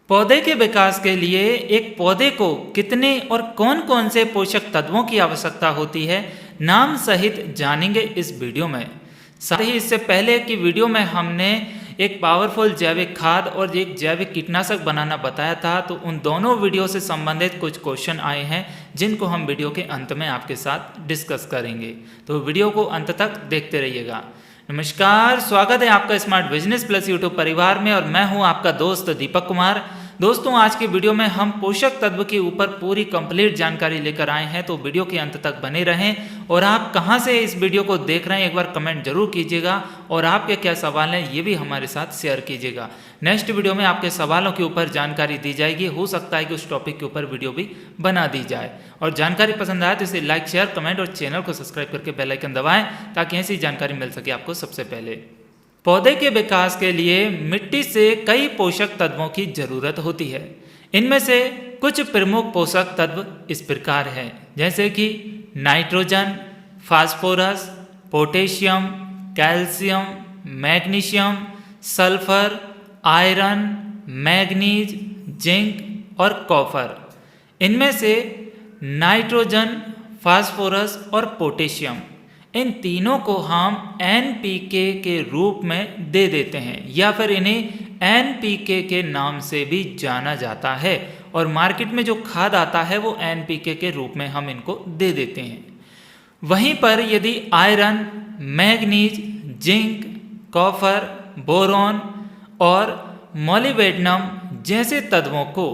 पौधे के विकास के लिए एक पौधे को कितने और कौन कौन से पोषक तत्वों की आवश्यकता होती है, नाम सहित जानेंगे इस वीडियो में। साथ ही इससे पहले की वीडियो में हमने एक पावरफुल जैविक खाद और एक जैविक कीटनाशक बनाना बताया था, तो उन दोनों वीडियो से संबंधित कुछ क्वेश्चन आए हैं जिनको हम वीडियो के अंत में आपके साथ डिस्कस करेंगे, तो वीडियो को अंत तक देखते रहिएगा। नमस्कार, स्वागत है आपका स्मार्ट बिजनेस प्लस यूट्यूब परिवार में और मैं हूं आपका दोस्त दीपक कुमार। दोस्तों, आज की वीडियो में हम पोषक तत्व के ऊपर पूरी कंप्लीट जानकारी लेकर आए हैं, तो वीडियो के अंत तक बने रहें। और आप कहां से इस वीडियो को देख रहे हैं एक बार कमेंट जरूर कीजिएगा और आपके क्या सवाल हैं ये भी हमारे साथ शेयर कीजिएगा। नेक्स्ट वीडियो में आपके सवालों के ऊपर जानकारी दी जाएगी, हो सकता है कि उस टॉपिक के ऊपर वीडियो भी बना दी जाए। और जानकारी पसंद आए तो इसे लाइक, शेयर, कमेंट और चैनल को सब्सक्राइब करके बेल आइकन दबाएं ताकि ऐसी जानकारी मिल सके आपको सबसे पहले। पौधे के विकास के लिए मिट्टी से कई पोषक तत्वों की जरूरत होती है। इनमें से कुछ प्रमुख पोषक तत्व इस प्रकार हैं, जैसे कि nitrogen, phosphorus, potassium, calcium, magnesium, sulphur, iron, manganese, zinc और कॉपर। इनमें से नाइट्रोजन, फास्फोरस और पोटेशियम, इन तीनों को हम NPK के रूप में दे देते हैं या फिर इन्हें NPK के नाम से भी जाना जाता है। और मार्केट में जो खाद आता है वो NPK के रूप में हम इनको दे देते हैं। वहीं पर यदि iron, manganese, zinc, copper, boron और मोलिब्डेनम जैसे तत्वों को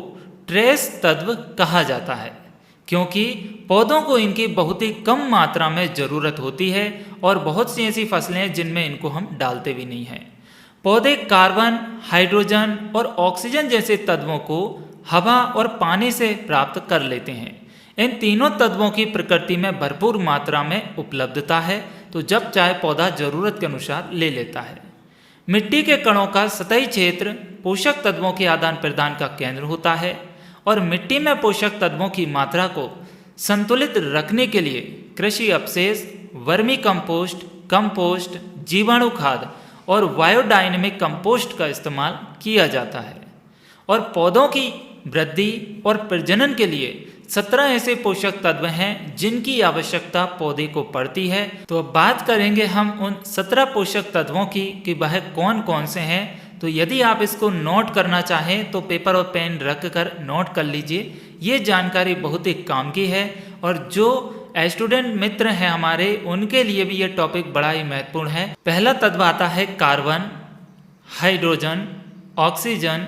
ट्रेस तत्व कहा जाता है, क्योंकि पौधों को इनकी बहुत ही कम मात्रा में ज़रूरत होती है और बहुत सी ऐसी फसलें हैं जिनमें इनको हम डालते भी नहीं हैं। पौधे कार्बन, हाइड्रोजन और ऑक्सीजन जैसे तत्वों को हवा और पानी से प्राप्त कर लेते हैं। इन तीनों तत्वों की प्रकृति में भरपूर मात्रा में उपलब्धता है, तो जब चाहे पौधा ज़रूरत के अनुसार ले लेता है। मिट्टी के कणों का सतही क्षेत्र पोषक तत्वों के आदान प्रदान का केंद्र होता है और मिट्टी में पोषक तत्वों की मात्रा को संतुलित रखने के लिए कृषि अपशेष, वर्मी कंपोस्ट, कंपोस्ट, जीवाणु खाद और बायोडायनेमिक कंपोस्ट का इस्तेमाल किया जाता है। और पौधों की वृद्धि और प्रजनन के लिए 17 ऐसे पोषक तत्व हैं जिनकी आवश्यकता पौधे को पड़ती है। तो अब बात करेंगे हम उन 17 पोषक तत्वों की कि वह कौन कौन से हैं। तो यदि आप इसको नोट करना चाहें तो पेपर और पेन रख कर नोट कर लीजिए। ये जानकारी बहुत ही काम की है और जो स्टूडेंट मित्र हैं हमारे उनके लिए भी ये टॉपिक बड़ा ही महत्वपूर्ण है। पहला तत्व आता है carbon, hydrogen, oxygen,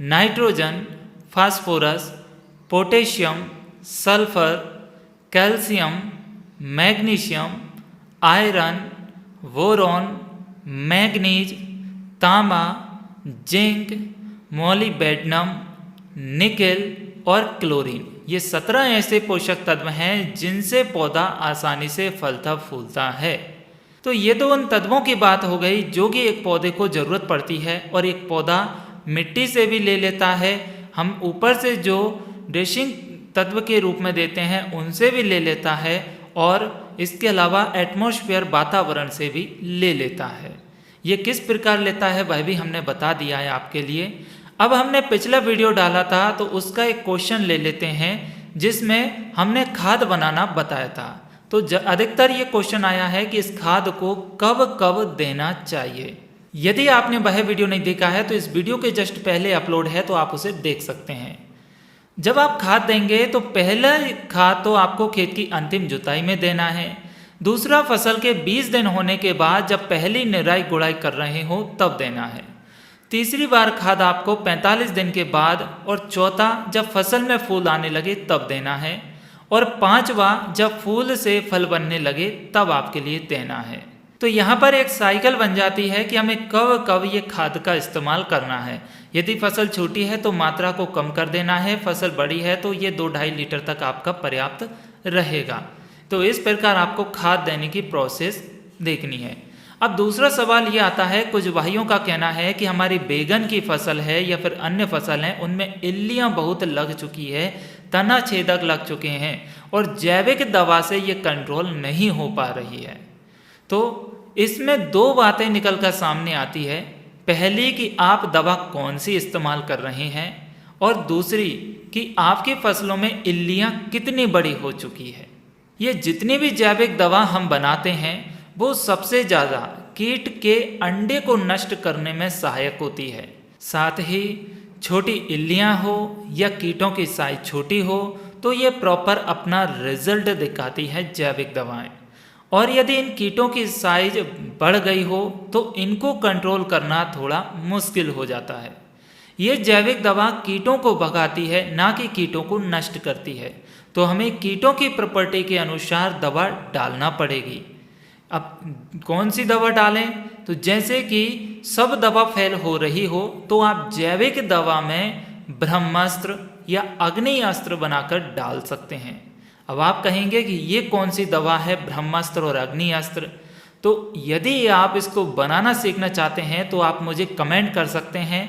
nitrogen, phosphorus, potassium, sulphur, calcium, magnesium, iron, boron, manganese, तांबा, जिंक, मोलिब्डेनम, निकेल और क्लोरीन। ये 17 ऐसे पोषक तत्व हैं जिनसे पौधा आसानी से फलता फूलता है। तो ये तो उन तत्वों की बात हो गई जो कि एक पौधे को ज़रूरत पड़ती है और एक पौधा मिट्टी से भी ले लेता है। हम ऊपर से जो ड्रेसिंग तत्व के रूप में देते हैं उनसे भी ले लेता है और इसके अलावा एटमॉस्फेयर, वातावरण से भी ले लेता है। ये किस प्रकार लेता है वह भी हमने बता दिया है आपके लिए। अब हमने पिछला वीडियो डाला था तो उसका एक क्वेश्चन ले लेते हैं जिसमें हमने खाद बनाना बताया था। तो अधिकतर ये क्वेश्चन आया है कि इस खाद को कब कब देना चाहिए। यदि आपने वह वीडियो नहीं देखा है तो इस वीडियो के जस्ट पहले अपलोड है, तो आप उसे देख सकते हैं। जब आप खाद देंगे तो पहला खाद तो आपको खेत की अंतिम जुताई में देना है। दूसरा, फसल के 20 दिन होने के बाद जब पहली निराई गुड़ाई कर रहे हो तब देना है। तीसरी बार खाद आपको 45 दिन के बाद और चौथा जब फसल में फूल आने लगे तब देना है और पांचवा जब फूल से फल बनने लगे तब आपके लिए देना है। तो यहाँ पर एक साइकिल बन जाती है कि हमें कब कब ये खाद का इस्तेमाल करना है। यदि फसल छोटी है तो मात्रा को कम कर देना है, फसल बड़ी है तो ये 2-2.5 लीटर तक आपका पर्याप्त रहेगा। तो इस प्रकार आपको खाद देने की प्रोसेस देखनी है। अब दूसरा सवाल ये आता है, कुछ भाइयों का कहना है कि हमारी बैगन की फसल है या फिर अन्य फसल है उनमें इल्लियाँ बहुत लग चुकी है, तना छेदक लग चुके हैं और जैविक दवा से ये कंट्रोल नहीं हो पा रही है। तो इसमें 2 बातें निकल कर सामने आती है। पहली कि आप दवा कौन सी इस्तेमाल कर रहे हैं, और दूसरी कि आपकी फसलों में इल्लियाँ कितनी बड़ी हो चुकी है। ये जितनी भी जैविक दवा हम बनाते हैं वो सबसे ज़्यादा कीट के अंडे को नष्ट करने में सहायक होती है। साथ ही छोटी इल्लियाँ हो या कीटों की साइज छोटी हो तो ये प्रॉपर अपना रिजल्ट दिखाती है जैविक दवाएं। और यदि इन कीटों की साइज बढ़ गई हो तो इनको कंट्रोल करना थोड़ा मुश्किल हो जाता है। ये जैविक दवा कीटों को भगाती है, ना कि कीटों को नष्ट करती है। तो हमें कीटों की प्रॉपर्टी के अनुसार दवा डालना पड़ेगी। अब कौन सी दवा डालें? तो जैसे कि सब दवा फेल हो रही हो तो आप जैविक दवा में ब्रह्मास्त्र या अग्नि अस्त्र बनाकर डाल सकते हैं। अब आप कहेंगे कि ये कौन सी दवा है ब्रह्मास्त्र और अग्नि अस्त्र? तो यदि आप इसको बनाना सीखना चाहते हैं तो आप मुझे कमेंट कर सकते हैं,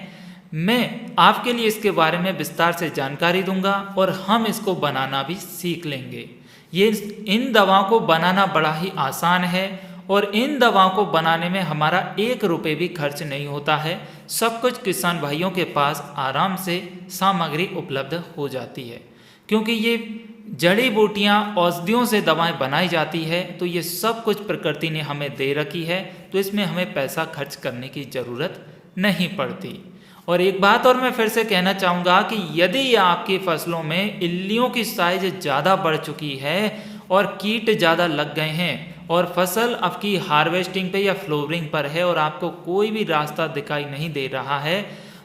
मैं आपके लिए इसके बारे में विस्तार से जानकारी दूंगा और हम इसको बनाना भी सीख लेंगे। इन दवाओं को बनाना बड़ा ही आसान है और इन दवाओं को बनाने में हमारा 1 रुपये भी खर्च नहीं होता है। सब कुछ किसान भाइयों के पास आराम से सामग्री उपलब्ध हो जाती है, क्योंकि ये जड़ी बूटियाँ औषधियों से दवाएं बनाई जाती है। तो ये सब कुछ प्रकृति ने हमें दे रखी है, तो इसमें हमें पैसा खर्च करने की ज़रूरत नहीं पड़ती। और एक बात और मैं फिर से कहना चाहूँगा कि यदि आपकी फसलों में इल्लियों की साइज ज़्यादा बढ़ चुकी है और कीट ज़्यादा लग गए हैं और फसल आपकी हार्वेस्टिंग पे या फ्लोवरिंग पर है और आपको कोई भी रास्ता दिखाई नहीं दे रहा है,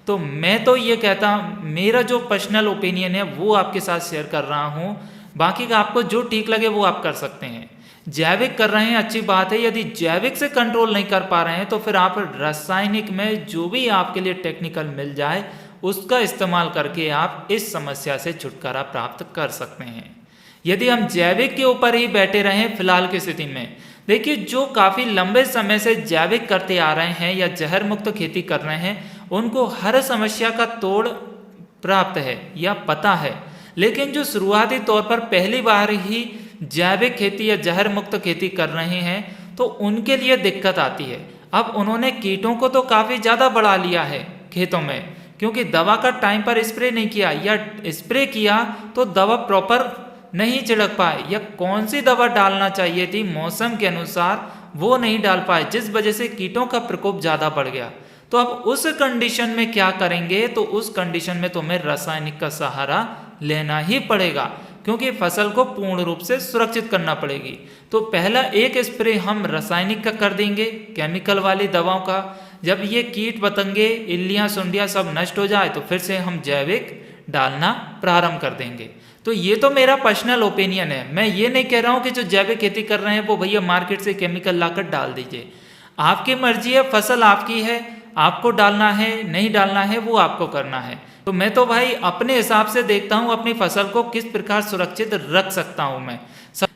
तो मैं तो ये कहता हूँ, मेरा जो पर्सनल ओपिनियन है वो आपके साथ शेयर कर रहा हूँ। बाकी का आपको जो ठीक लगे वो आप कर सकते हैं। जैविक कर रहे हैं अच्छी बात है, यदि जैविक से कंट्रोल नहीं कर पा रहे हैं तो फिर आप रासायनिक में जो भी आपके लिए टेक्निकल मिल जाए उसका इस्तेमाल करके आप इस समस्या से छुटकारा प्राप्त कर सकते हैं। यदि हम जैविक के ऊपर ही बैठे रहें फिलहाल की स्थिति में, देखिए जो काफ़ी लंबे समय से जैविक करते आ रहे हैं या जहर मुक्त खेती कर रहे हैं उनको हर समस्या का तोड़ प्राप्त है या पता है, लेकिन जो शुरुआती तौर पर पहली बार ही जैविक खेती या जहर मुक्त खेती कर रहे हैं तो उनके लिए दिक्कत आती है। अब उन्होंने कीटों को तो काफ़ी ज़्यादा बढ़ा लिया है खेतों में, क्योंकि दवा का टाइम पर स्प्रे नहीं किया या स्प्रे किया तो दवा प्रॉपर नहीं छिड़क पाए, या कौन सी दवा डालना चाहिए थी मौसम के अनुसार वो नहीं डाल पाए, जिस वजह से कीटों का प्रकोप ज़्यादा बढ़ गया। तो अब उस कंडीशन में क्या करेंगे? तो उस कंडीशन में तुम्हें रासायनिक का सहारा लेना ही पड़ेगा, क्योंकि फसल को पूर्ण रूप से सुरक्षित करना पड़ेगी। तो पहला एक स्प्रे हम रासायनिक का कर देंगे, केमिकल वाली दवाओं का। जब ये कीट पतंगे इल्लियाँ सुंडियाँ सब नष्ट हो जाए तो फिर से हम जैविक डालना प्रारंभ कर देंगे। तो ये तो मेरा पर्सनल ओपिनियन है, मैं ये नहीं कह रहा हूँ कि जो जैविक खेती कर रहे हैं वो भैया मार्केट से केमिकल लाकर डाल दीजिए। आपकी मर्जी है, फसल आपकी है, आपको डालना है नहीं डालना है वो आपको करना है। तो मैं तो भाई अपने हिसाब से देखता हूँ अपनी फसल को किस प्रकार सुरक्षित रख सकता हूँ मैं।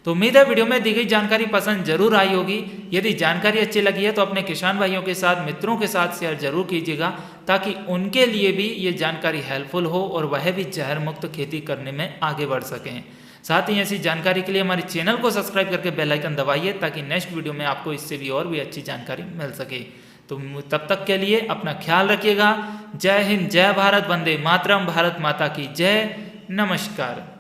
तो उम्मीद है वीडियो में दी गई जानकारी पसंद जरूर आई होगी। यदि जानकारी अच्छी लगी है तो अपने किसान भाइयों के साथ मित्रों के साथ शेयर जरूर कीजिएगा, ताकि उनके लिए भी ये जानकारी हेल्पफुल हो और वह भी जहर मुक्त खेती करने में आगे बढ़ सकें। साथ ही ऐसी जानकारी के लिए हमारे चैनल को सब्सक्राइब करके बेल आइकन दबाइए, ताकि नेक्स्ट वीडियो में आपको इससे भी और भी अच्छी जानकारी मिल सके। तो तब तक के लिए अपना ख्याल रखिएगा। जय हिंद, जय भारत, वंदे मातरम, भारत माता की जय, नमस्कार।